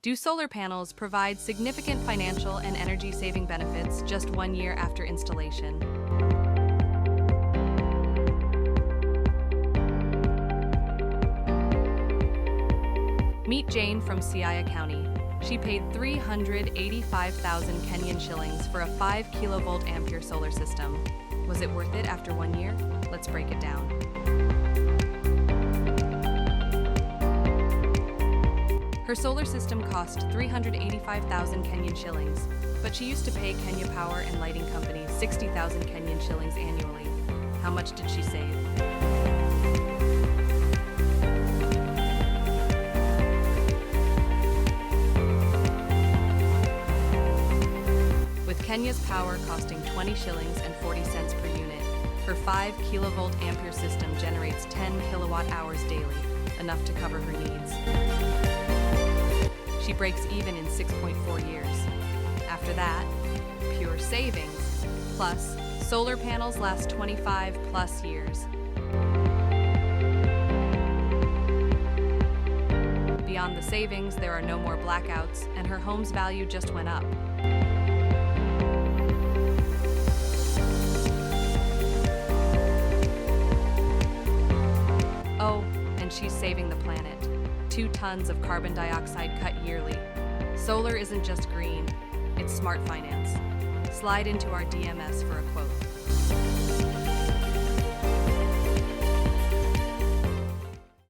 Do solar panels provide significant financial and energy-saving benefits just 1 year after installation? Meet Jane from Siaya County. She paid 385,000 Kenyan shillings for a 5 kilovolt ampere solar system. Was it worth it after 1 year? Let's break it down. Her solar system cost 385,000 Kenyan shillings, but she used to pay Kenya Power and Lighting Company 60,000 Kenyan shillings annually. How much did she save? With Kenya's power costing 20 shillings and 40 cents per unit, her 5 kilovolt ampere system generates 10 kilowatt hours daily, enough to cover her needs. She breaks even in 6.4 years. After that, pure savings. Plus, solar panels last 25 plus years. Beyond the savings, there are no more blackouts, and her home's value just went up. Oh, and she's saving the planet. 2 tons of carbon dioxide cut yearly. Solar isn't just green, it's smart finance. Slide into our DMS for a quote.